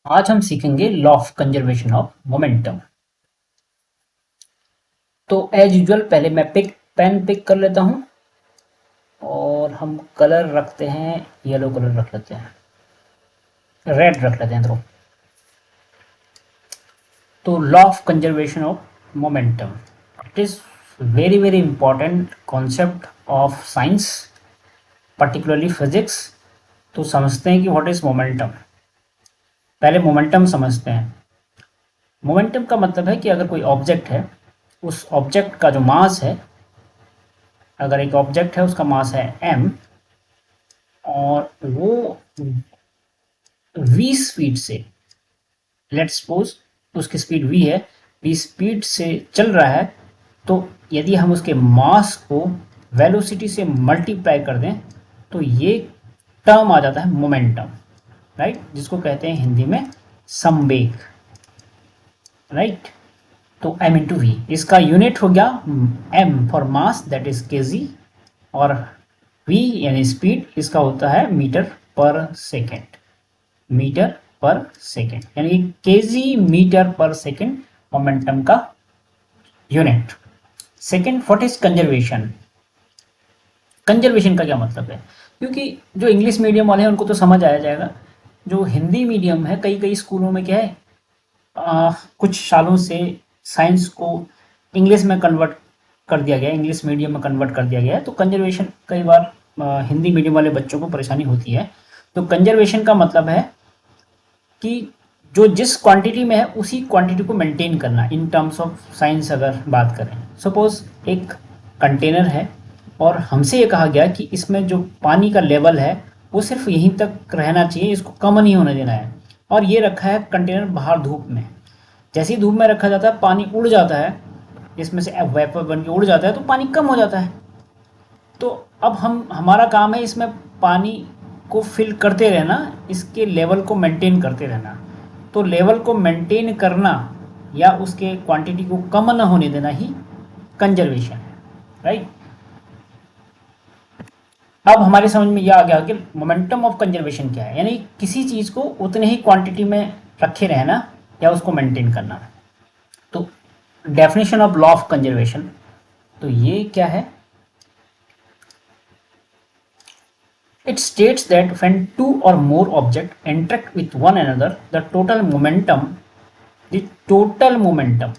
आज हम सीखेंगे law of conservation of momentum. तो एज यूजुअल पहले मैं पेन पिक कर लेता हूं और हम कलर रखते हैं, येलो कलर रख लेते हैं, रेड रख लेते हैं। तो law of conservation of momentum, it is very very important concept of science, particularly physics. तो समझते हैं कि व्हाट इज मोमेंटम। पहले मोमेंटम समझते हैं। मोमेंटम का मतलब है कि अगर कोई ऑब्जेक्ट है, उस ऑब्जेक्ट का जो मास है, अगर एक ऑब्जेक्ट है उसका मास है m और वो v स्पीड से, लेट्स सपोज उसकी स्पीड v है, v स्पीड से चल रहा है, तो यदि हम उसके मास को वेलोसिटी से मल्टीप्लाई कर दें तो ये टर्म आ जाता है मोमेंटम, राइट, जिसको कहते हैं हिंदी में संवेग, राइट। तो m इंटू वी, इसका यूनिट हो गया m for mass that is KG, और v यानी स्पीड इसका होता है metre per second, metre per second, यानी KG metre per second momentum का unit. Second, what is conservation. Conservation का क्या मतलब है, क्योंकि जो इंग्लिश मीडियम वाले हैं उनको तो समझ आया जाएगा। जो हिंदी मीडियम है, कई कई स्कूलों में क्या है, कुछ सालों से साइंस को इंग्लिश में कन्वर्ट कर दिया गया, इंग्लिश मीडियम में कन्वर्ट कर दिया गया है। तो कंजर्वेशन कई बार हिंदी मीडियम वाले बच्चों को परेशानी होती है। तो कंजर्वेशन का मतलब है कि जो जिस क्वांटिटी में है उसी क्वांटिटी को मेंटेन करना। इन टर्म्स ऑफ साइंस अगर बात करें, सपोज एक कंटेनर है और हमसे ये कहा गया कि इसमें जो पानी का लेवल है वो सिर्फ यहीं तक रहना चाहिए, इसको कम नहीं होने देना है, और ये रखा है कंटेनर बाहर धूप में। जैसे ही धूप में रखा जाता है पानी उड़ जाता है, इसमें से वेपर बन के उड़ जाता है, तो पानी कम हो जाता है। तो अब हमारा काम है इसमें पानी को फिल करते रहना, इसके लेवल को मेंटेन करते रहना। तो लेवल को मेंटेन करना या उसके क्वांटिटी को कम ना होने देना ही कंजर्वेशन है, राइट। अब हमारे समझ में यह आ गया कि मोमेंटम ऑफ कंजर्वेशन क्या है, यानी किसी चीज को उतने ही क्वांटिटी में रखे रहना या उसको मेंटेन करना। तो definition of law of conservation, तो ये क्या है। It states that when two or more objects interact with one another, the total momentum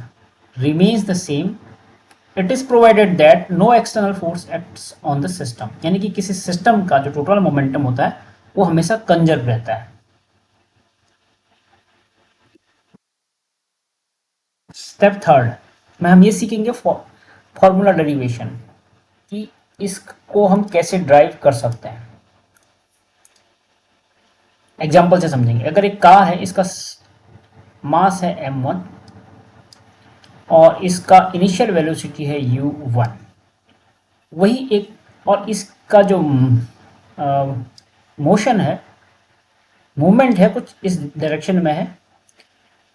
remains the same. It is provided that no external force acts on the system. यानी कि किसी system का जो total momentum होता है वो हमेशा conserve रहता है। स्टेप थर्ड में हम ये सीखेंगे फॉर्मूला डेरिवेशन, कि इसको हम कैसे ड्राइव कर सकते हैं। एग्जाम्पल से समझेंगे। अगर एक कार है, इसका मास है m1 और इसका इनिशियल वेलोसिटी है u1, वही एक, और इसका जो मोशन है, मूवमेंट है, कुछ इस डायरेक्शन में है,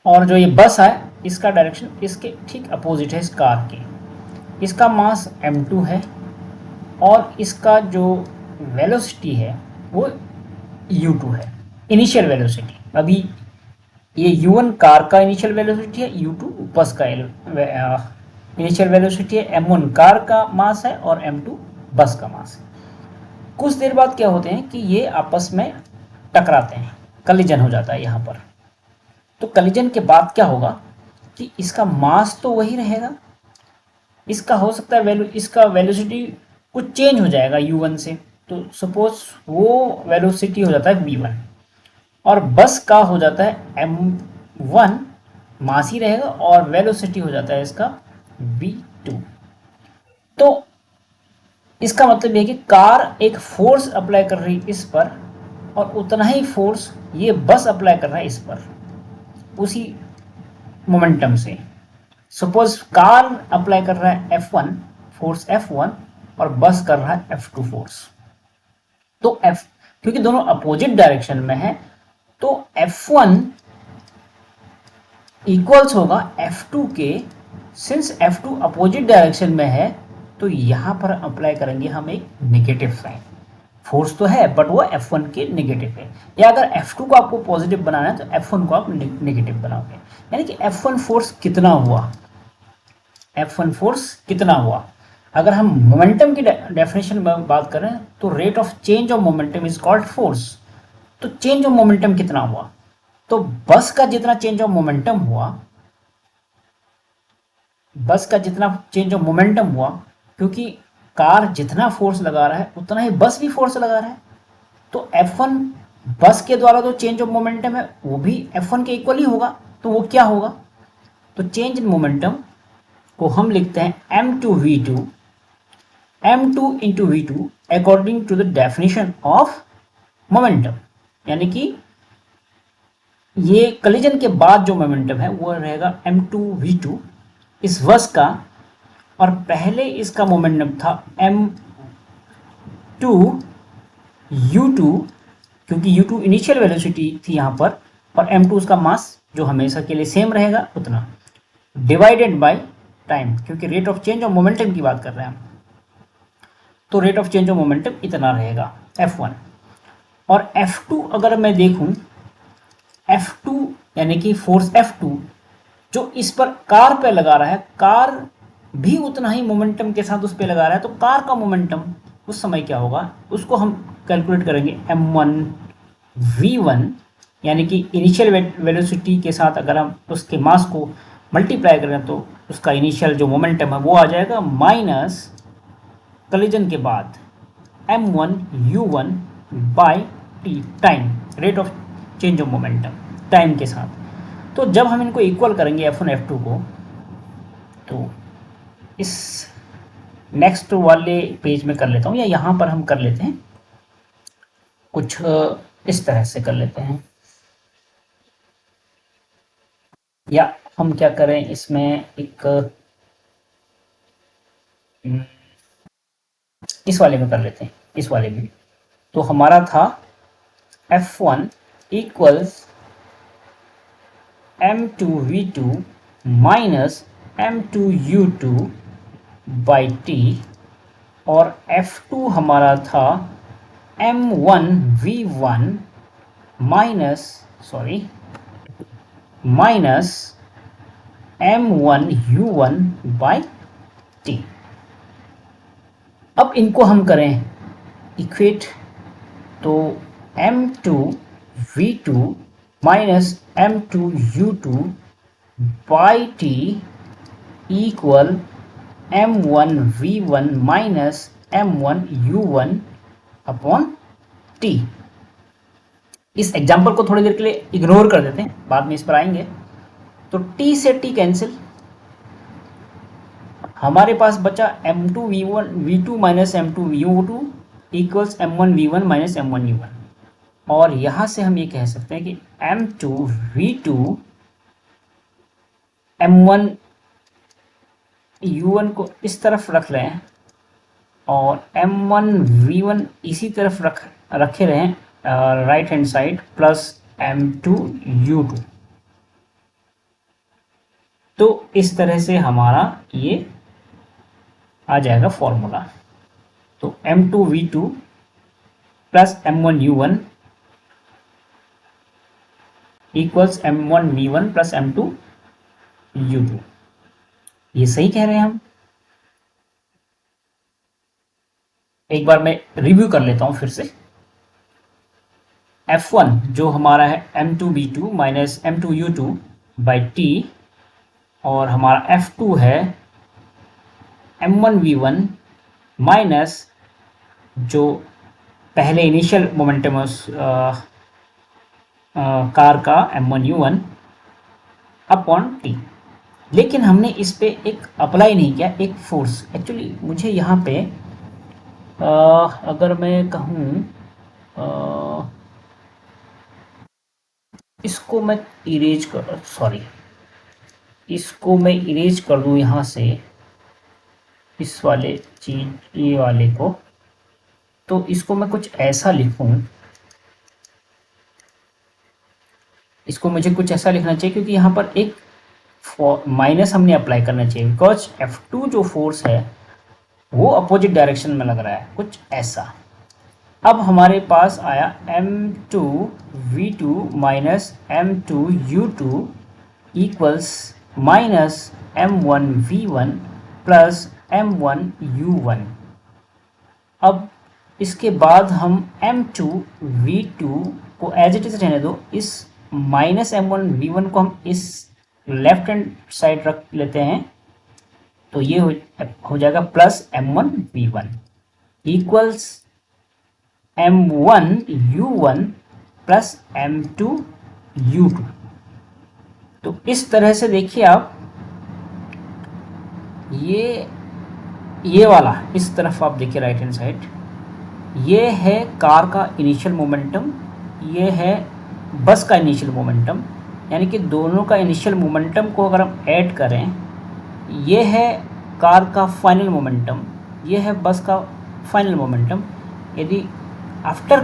और जो ये बस है इसका डायरेक्शन इसके ठीक अपोजिट है इस कार के। इसका मास m2 है और इसका जो वेलोसिटी है वो u2 है, इनिशियल वेलोसिटी। अभी ये u1 कार का इनिशियल वेलोसिटी है, u2 बस का इनिशियल वेलोसिटी है, m1 कार का मास है और m2 बस का मास है। कुछ देर बाद क्या होते हैं कि ये आपस में टकराते हैं, कलिजन हो जाता है यहाँ पर। तो कलिजन के बाद क्या होगा कि इसका मास तो वही रहेगा, इसका हो सकता है इसका वेलोसिटी कुछ चेंज हो जाएगा u1 से। तो सपोज वो वेलोसिटी हो जाता है v1 और बस का हो जाता है m1, मास ही रहेगा, और वेलोसिटी हो जाता है इसका v2। तो इसका मतलब यह कि कार एक फोर्स अप्लाई कर रही इस पर और उतना ही फोर्स ये बस अप्लाई कर रहा है इस पर, उसी मोमेंटम से। सपोज कार अप्लाई कर रहा है F1 फोर्स F1 और बस कर रहा है F2 फोर्स। तो क्योंकि दोनों अपोजिट डायरेक्शन में है, तो F1 इक्वल्स होगा F2 के। सिंस F2 अपोजिट डायरेक्शन में है तो यहां पर अप्लाई करेंगे हम एक नेगेटिव साइन। फोर्स तो है बट वो F1 के नेगेटिव है, या अगर F2 को आपको पॉजिटिव बनाना है तो F1 को आप नेगेटिव बनाओगे, यानी कि F1 फोर्स कितना हुआ, F1 फोर्स कितना हुआ। अगर हम मोमेंटम की डेफिनेशन में बात करें तो rate of change of momentum is called force. तो चेंज ऑफ मोमेंटम कितना हुआ, तो बस का जितना चेंज ऑफ मोमेंटम हुआ, बस का जितना चेंज ऑफ मोमेंटम हुआ, क्योंकि कार जितना फोर्स लगा रहा है उतना ही बस भी फोर्स लगा रहा है, तो F1 बस के द्वारा जो चेंज ऑफ मोमेंटम है वो भी F1 के इक्वल ही होगा। तो वो क्या होगा, तो चेंज इन मोमेंटम को हम लिखते हैं m2v2, m2 into v2 according to the definition of momentum, यानी कि ये कलिजन के बाद जो मोमेंटम है वो रहेगा m2v2 इस बस का, और पहले इसका मोमेंटम था m2u2, क्योंकि u2 इनिशियल वेलोसिटी थी यहाँ पर, और m2 उसका मास जो हमेशा के लिए सेम रहेगा उतना, डिवाइडेड बाय टाइम, क्योंकि rate of change of momentum की बात कर रहे हैं हम, तो rate of change of momentum इतना रहेगा F1। और F2 अगर मैं देखूं, F2 यानी कि फोर्स F2 जो इस पर कार पे लगा रहा है, कार भी उतना ही मोमेंटम के साथ उस पर लगा रहा है, तो कार का मोमेंटम उस समय क्या होगा उसको हम कैलकुलेट करेंगे m1v1, यानी कि इनिशियल वेलोसिटी के साथ अगर हम उसके मास को मल्टीप्लाई करें तो उसका इनिशियल जो मोमेंटम है वो आ जाएगा माइनस कलिजन के बाद m1u1 by t, time, rate of change of momentum time के साथ। तो जब हम इनको इक्वल करेंगे F1 F2 को, तो इस नेक्स्ट वाले पेज में कर लेता हूँ, या यहाँ पर हम कर लेते हैं कुछ इस तरह से कर लेते हैं, या हम क्या करें इसमें एक इस वाले में कर लेते हैं, इस वाले में। तो हमारा था F1 equals m2v2 minus m2u2 by T, और F2 हमारा था m1v1 minus m1u1 by T. अब इनको हम करें इक्वेट, तो m2v2 minus m2u2 by T equal m1v1 minus m1u1 upon T. इस एग्जाम्पल को थोड़ी देर के लिए इग्नोर कर देते हैं, बाद में इस पर आएंगे। तो t से t कैंसिल, हमारे पास बचा m2v2 minus m2u2 equals m1v1 minus m1u1, और यहाँ से हम ये कह सकते हैं कि m2v2 m1u1 को इस तरफ रख लें और m1v1 इसी तरफ रखे रहें right hand side, plus m2u2। तो इस तरह से हमारा ये आ जाएगा फॉर्मूला। तो m2v2 plus m1u1 equals m1v1 plus m2u2। ये सही कह रहे हैं हम। एक बार मैं रिव्यू कर लेता हूं फिर से। F1 जो हमारा है m2v2 minus m2u2 by T, और हमारा F2 है m1v1 माइनस जो पहले इनिशियल मोमेंटम है उस कार का m1u1 अपॉन टी। लेकिन हमने इस पे एक अप्लाई नहीं किया, एक फोर्स। एक्चुअली मुझे यहाँ पे अगर मैं कहूँ इसको मैं इरेज कर, सॉरी इसको मैं इरेज कर दूँ यहाँ से, इस वाले चीज ये वाले को, तो इसको मैं कुछ ऐसा लिखूं, इसको मुझे कुछ ऐसा लिखना चाहिए, क्योंकि यहाँ पर एक माइनस हमने अप्लाई करना चाहिए, बिकॉज F2 जो फोर्स है वो अपोजिट डायरेक्शन में लग रहा है, कुछ ऐसा। अब हमारे पास आया m2v2 minus m2u2 equals minus m1v1 plus m1u1। अब इसके बाद हम m2v2 को एज इट इज रहने दो, इस माइनस m1v1 को हम इस लेफ्ट हैंड साइड रख लेते हैं, तो ये हो जाएगा plus m1v1 equals m1u1 plus m2u2। तो इस तरह से देखिए आप, ये वाला इस तरफ आप देखिए राइट हैंड साइड, ये है कार का इनिशियल मोमेंटम, ये है बस का इनिशियल मोमेंटम, यानी कि दोनों का इनिशियल मोमेंटम को अगर हम ऐड करें, ये है कार का फाइनल मोमेंटम, ये है बस का फाइनल मोमेंटम। यदि आफ्टर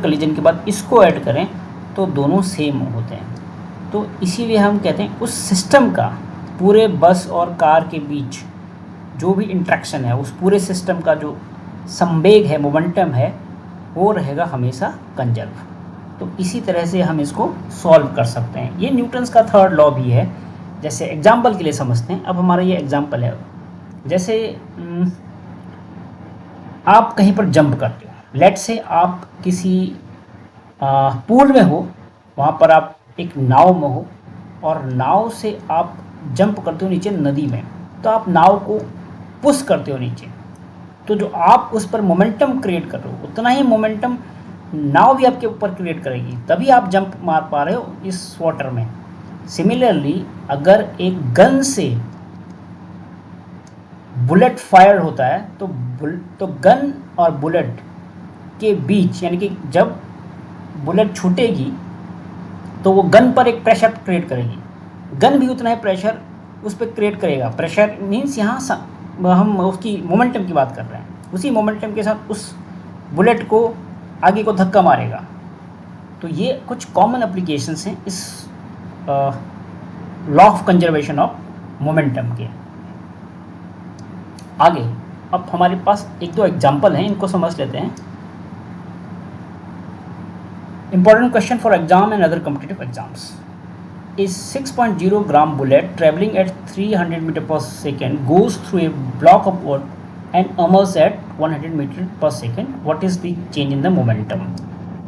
कलिजन के बाद इसको ऐड करें तो दोनों सेम होते हैं। तो इसीलिए हम कहते हैं उस सिस्टम का, पूरे बस और कार के बीच जो भी इंट्रैक्शन है, उस पूरे सिस्टम का जो संवेग है, मोमेंटम है, वो रहेगा हमेशा कंजर्व। तो इसी तरह से हम इसको सॉल्व कर सकते हैं। ये न्यूटन्स का थर्ड लॉ भी है। जैसे एग्जाम्पल के लिए समझते हैं। अब हमारा ये एग्जाम्पल है, जैसे आप कहीं पर जंप करते हो, लेट से आप किसी पूल में हो, वहाँ पर आप एक नाव में हो और नाव से आप जंप करते हो नीचे नदी में, तो आप नाव को पुश करते हो नीचे, तो जो आप उस पर मोमेंटम क्रिएट कर रहे हो, उतना ही मोमेंटम नाव भी आपके ऊपर क्रिएट करेगी, तभी आप जंप मार पा रहे हो इस वाटर में। सिमिलरली अगर एक गन से बुलेट फायर होता है तो गन और बुलेट के बीच, यानी कि जब बुलेट छूटेगी तो वो गन पर एक प्रेशर क्रिएट करेगी, गन भी उतना ही प्रेशर उस पर क्रिएट करेगा। प्रेशर मीन्स यहाँ हम उसकी मोमेंटम की बात कर रहे हैं, उसी मोमेंटम के साथ उस बुलेट को आगे को धक्का मारेगा। तो ये कुछ कॉमन एप्लीकेशंस हैं इस law of conservation of momentum के। आगे अब हमारे पास एक दो एग्जाम्पल हैं, इनको समझ लेते हैं। Important question for exam and other competitive exams. A 6.0 gram bullet traveling at 300 meter per second goes through a block of wood and emerges at 100 meter per second. What is the change in the momentum?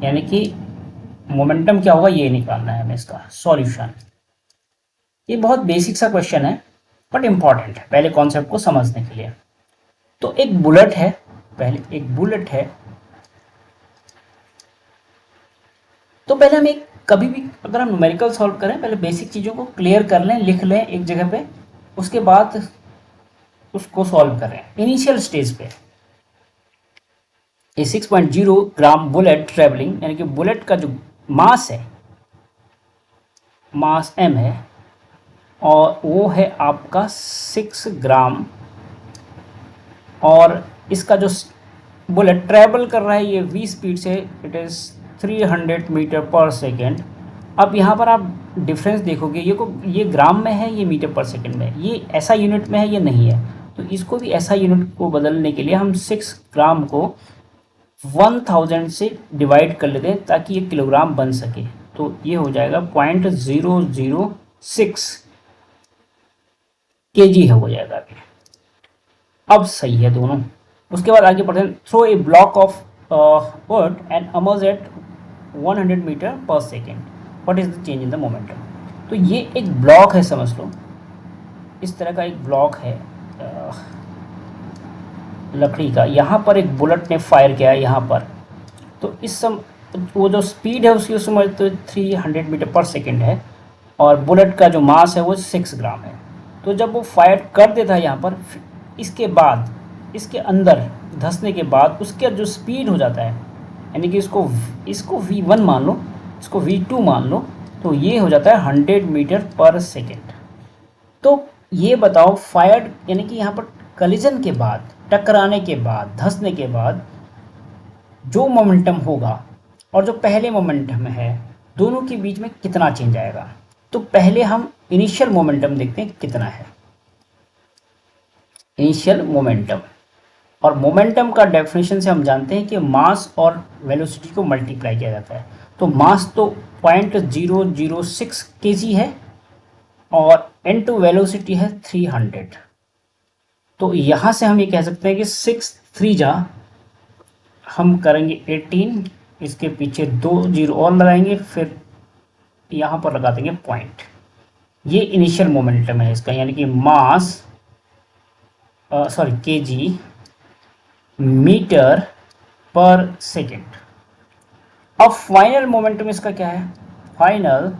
यानी कि momentum क्या होगा ये निकालना है हमें इसका solution. ये बहुत बेसिक सा क्वेश्चन है बट इम्पॉर्टेंट है पहले कॉन्सेप्ट को समझने के लिए। तो एक बुलेट है, पहले एक बुलेट है, तो पहले हम एक कभी भी अगर हम न्यूमेरिकल सॉल्व करें, पहले बेसिक चीज़ों को क्लियर कर लें, लिख लें एक जगह पे, उसके बाद उसको सॉल्व करें इनिशियल स्टेज पे। ये 6.0 ग्राम बुलेट ट्रेवलिंग, यानी कि बुलेट का जो मास है, मास m है, और वो है आपका 6 ग्राम, और इसका जो बुलेट ट्रेवल कर रहा है ये v स्पीड से, it is 300 metre per second. अब यहाँ पर आप डिफरेंस देखोगे, ये ग्राम में है, ये मीटर पर सेकेंड में, ये ऐसा यूनिट में है, ये नहीं है। तो इसको भी ऐसा यूनिट को बदलने के लिए हम 6 ग्राम को 1000 से डिवाइड कर लेते हैं ताकि ये किलोग्राम बन सके। तो ये हो जाएगा 0.006 kg हो जाएगा। अब सही है दोनों। उसके बाद आगे बढ़ते हैं। Throw a block of wood and emerge at 100 metre per second, what is the change in the momentum. तो ये एक ब्लॉक है, समझ लो इस तरह का एक ब्लॉक है लकड़ी का। यहाँ पर एक बुलेट ने फायर किया है यहाँ पर, तो इस वो जो स्पीड है उसकी उस समय तो 300 मीटर पर सेकेंड है, और बुलेट का जो मास है वो 6 ग्राम है। तो जब वो फायर कर देता है यहाँ पर, इसके बाद इसके अंदर धंसने के बाद उसका जो स्पीड हो जाता है, यानी कि इसको v1 मान लो, इसको v2 मान लो, तो ये हो जाता है 100 मीटर पर सेकेंड। तो ये बताओ फायर्ड, यानी कि यहाँ पर कलिजन के बाद, टकराने के बाद, धंसने के बाद जो मोमेंटम होगा और जो पहले मोमेंटम है, दोनों के बीच में कितना चेंज आएगा। तो पहले हम इनिशियल मोमेंटम देखते हैं कितना है, इनिशियल मोमेंटम। और मोमेंटम का डेफिनेशन से हम जानते हैं कि मास और वेलोसिटी को मल्टीप्लाई किया जाता है। तो मास तो 0.006 kg है और इनटू वेलोसिटी है 300। तो यहाँ से हम ये कह सकते हैं कि 6 3 जा हम करेंगे 18, इसके पीछे 2 जीरो और लगाएंगे, फिर यहाँ पर लगा देंगे पॉइंट। ये इनिशियल मोमेंटम है इसका, यानी कि मास केजी मीटर पर सेकेंड। अब फाइनल मोमेंटम इसका क्या है? फाइनल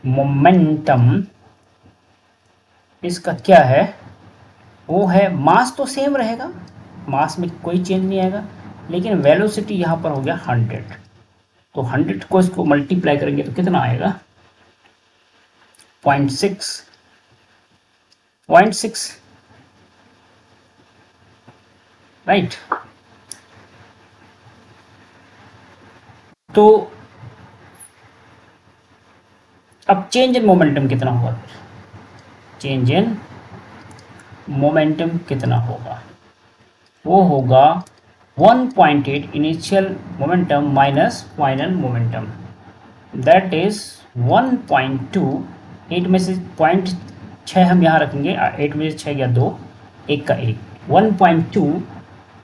मोमेंटम इसका क्या है? वो है, मास तो सेम रहेगा, मास में कोई चेंज नहीं आएगा, लेकिन वेलोसिटी यहाँ पर हो गया 100। तो 100 को इसको मल्टीप्लाई करेंगे तो कितना आएगा? 0.6 राइट। तो अब चेंज इन मोमेंटम कितना होगा? चेंज इन मोमेंटम कितना होगा? वो होगा 1.8 initial momentum minus final momentum, that is 1.2। 8 में से 0.6 हम यहाँ रखेंगे, 8 में से 6 गया 2, 1 का 1, 1.2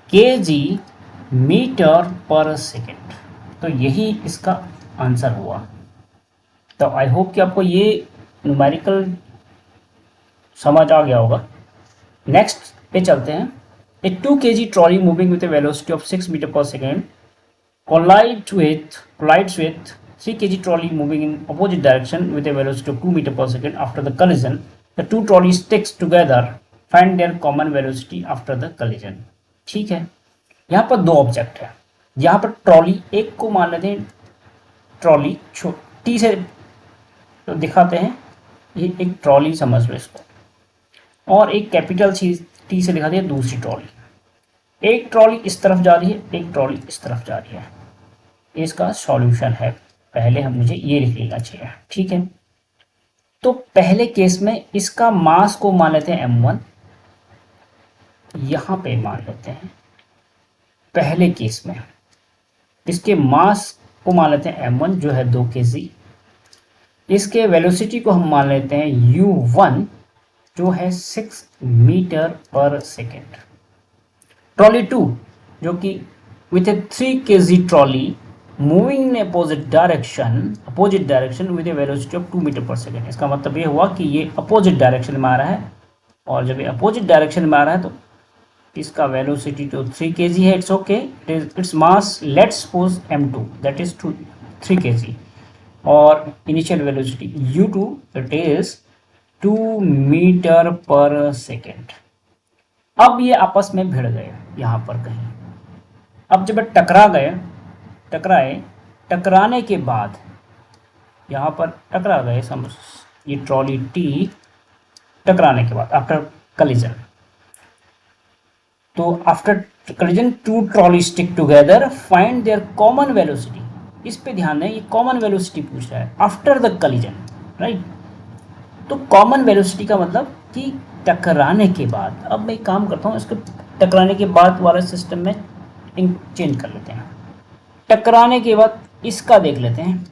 kg मीटर पर सेकेंड। तो यही इसका आंसर हुआ। तो आई होप कि आपको ये न्यूमेरिकल समझ आ गया होगा। नेक्स्ट पे चलते हैं। A 2 kg trolley moving with a velocity of 6 metre per second collides with 3 kg trolley moving in opposite direction with a velocity of 2 meter per second. After the collision, the two trolleys sticks together. Find their common velocity after the collision. ठीक है, यहाँ पर दो object है। यहाँ पर trolley, एक को मान लेते हैं ट्रॉली छोटी से तो दिखाते हैं, ये एक ट्रॉली समझ लो इसको, और एक कैपिटल टी से दिखाते हैं दूसरी ट्रॉली। एक ट्रॉली इस तरफ जा रही है, एक ट्रॉली इस तरफ जा रही है। इसका सॉल्यूशन है, पहले हम मुझे ये लिख लेना चाहिए, ठीक है। तो पहले केस में इसका मास को मान लेते हैं m1, यहां पे मान लेते हैं पहले केस में इसके मास को मान लेते हैं m1 जो है 2 kg। इसके वेलोसिटी को हम मान लेते हैं u1 जो है 6 मीटर पर सेकेंड। ट्रॉली 2 जो कि with a 3 kg trolley moving in opposite direction with a velocity of 2 metre per second. इसका मतलब ये हुआ कि ये अपोजिट डायरेक्शन में आ रहा है, और जब ये अपोजिट डायरेक्शन में आ रहा है तो इसका वेलोसिटी तो 3 kg है, it's okay, it's mass let's suppose m2 that is 3 kg, और initial velocity u2 that is 2 metre per second. अब ये आपस में भिड़ गए यहाँ पर कहीं। अब जब टकराने के बाद यहाँ पर टकरा गए, समझ ये ट्रॉली टी टकराने के बाद आफ्टर कलिजन, तो after collision 2 trolley stick together find their common velocity. इस पे ध्यान दें, ये कॉमन वेलोसिटी पूछ रहा है आफ्टर द कलिजन, राइट। तो कॉमन वेलोसिटी का मतलब कि टकराने के बाद। अब मैं एक काम करता हूँ, इसको टकराने के बाद वाला सिस्टम में चेंज कर लेते हैं। टकराने के बाद इसका देख लेते हैं,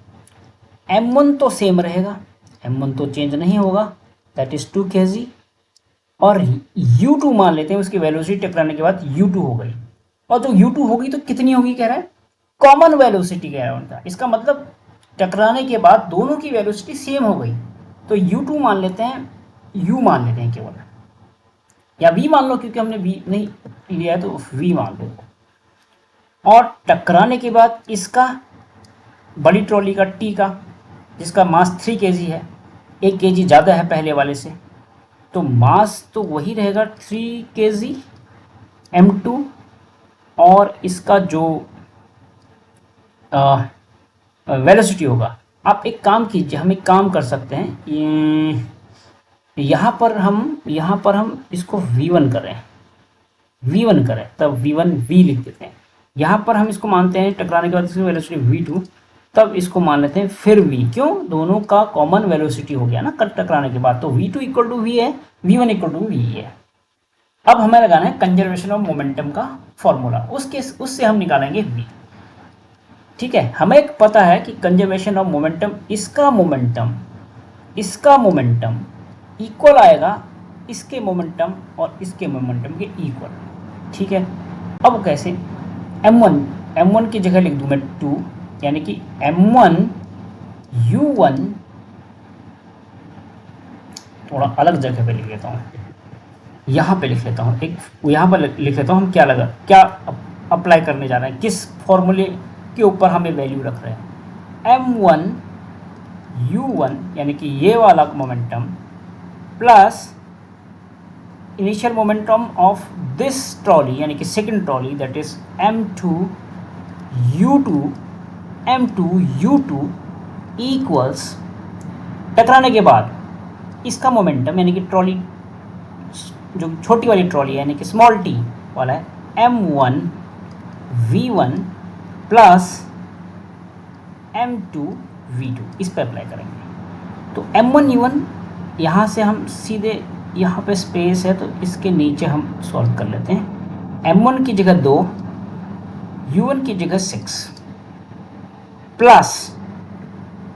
m1 तो सेम रहेगा, m1 तो चेंज नहीं होगा, दैट इज 2 kg, और u2 मान लेते हैं, उसकी वेलोसिटी टकराने के बाद u2 हो गई। और जो u2 होगी तो कितनी होगी कह रहा है? कॉमन वेलोसिटी कह रहा है उनका। इसका मतलब टकराने के बाद दोनों की वेलोसिटी सेम हो गई। तो u2 मान लेते हैं, u मान लेते हैं केवल, या v मान लो, क्योंकि हमने v नहीं लिया है तो v मान लो। और टकराने के बाद इसका बड़ी ट्रॉली का टी का, जिसका मास 3 kg है, 1 kg ज़्यादा है पहले वाले से, तो मास तो वही रहेगा 3 kg m2, और इसका जो वेलोसिटी होगा। आप एक काम कीजिए, हम एक काम कर सकते हैं, यहाँ पर हम इसको v1 करें, तब v1 v लिख देते हैं। यहाँ पर हम इसको मानते हैं टकराने के बाद इसकी वेलोसिटी v2, तब इसको मान लेते हैं फिर v। क्यों? दोनों का कॉमन वेलोसिटी हो गया ना कट टकराने के बाद, तो v2 इक्वल टू v है, v1 इक्वल टू v है। अब हमें लगाना है कंजर्वेशन ऑफ मोमेंटम का फॉर्मूला, उससे हम निकालेंगे v। ठीक है, हमें पता है कि कंजर्वेशन ऑफ मोमेंटम, इसका मोमेंटम इक्वल आएगा इसके मोमेंटम और इसके मोमेंटम के इक्वल। ठीक है, अब कैसे? m1 की जगह लिख दूं मैं 2, यानी कि m1 u1, थोड़ा अलग जगह पे लिख लेता हूँ, यहाँ पे लिख लेता हूँ, एक यहाँ पर लिख लेता हूँ। हम क्या अप्लाई करने जा रहे हैं, किस फॉर्मूले के ऊपर हमें वैल्यू रख रहे हैं? m1 u1 यानी कि ये वाला momentum plus initial momentum of this trolley यानी कि second trolley, that is m2 u2 equals, टकराने के बाद इसका मोमेंटम यानी कि ट्रॉली, जो छोटी वाली ट्रॉली है यानी कि स्मॉल टी वाला है, m1 v1 plus m2 v2, इस पर अप्लाई करेंगे। तो m1 u1 यहाँ से हम सीधे, यहाँ पे स्पेस है तो इसके नीचे हम सॉल्व कर लेते हैं। m1 की जगह 2, u1 की जगह 6 प्लस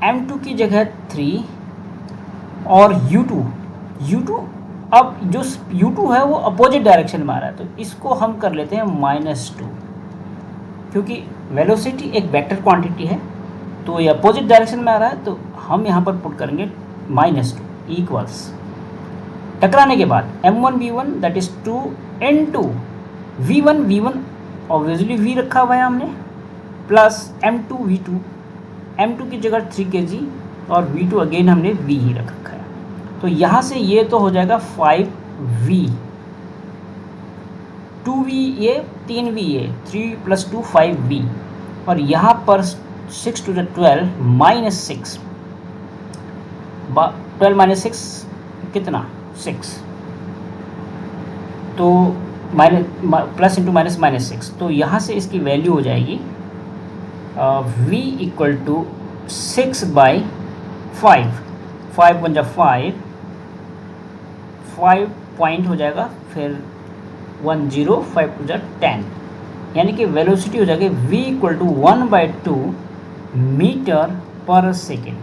m2 की जगह 3 और u2 अब जो u2 है वो अपोजिट डायरेक्शन में आ रहा है, तो इसको हम कर लेते हैं -2, क्योंकि वेलोसिटी एक वेक्टर क्वांटिटी है तो ये अपोजिट डायरेक्शन में आ रहा है, तो हम यहाँ पर पुट करेंगे -2 इक्वल्स, टकराने के बाद m1 v1 that is 2 into v1 obviously v रखा हुआ है हमने, प्लस m2 v2, m2 की जगह 3 kg और v2 अगेन हमने v ही रख रखा है। तो यहाँ से ये तो हो जाएगा 5v, 2v ये 3v ये 3 + 2 5v, और यहाँ पर 6 to the 12 -6, 12 - 6 कितना 6, तो प्लस इंटू माइनस -6, तो यहाँ से इसकी वैल्यू हो जाएगी v इक्वल टू 6/5, 5 × 5 पॉइंट हो जाएगा, फिर 10 5 × 10, यानी कि वेलोसिटी हो जाएगी v equal to 1/2 metre per second.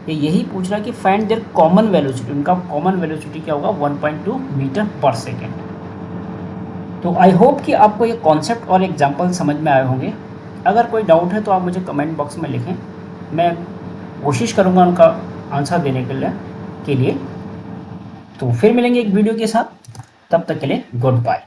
ये यही पूछ रहा है कि फाइंड देयर कॉमन वेलोसिटी, उनका कॉमन वेलोसिटी क्या होगा 1.2 मीटर पर सेकेंड। तो आई होप कि आपको ये कॉन्सेप्ट और एग्जांपल समझ में आए होंगे। अगर कोई डाउट है तो आप मुझे कमेंट बॉक्स में लिखें, मैं कोशिश करूँगा उनका आंसर देने के लिए। तो फिर मिलेंगे एक वीडियो के साथ, तब तक के लिए गुड बाय।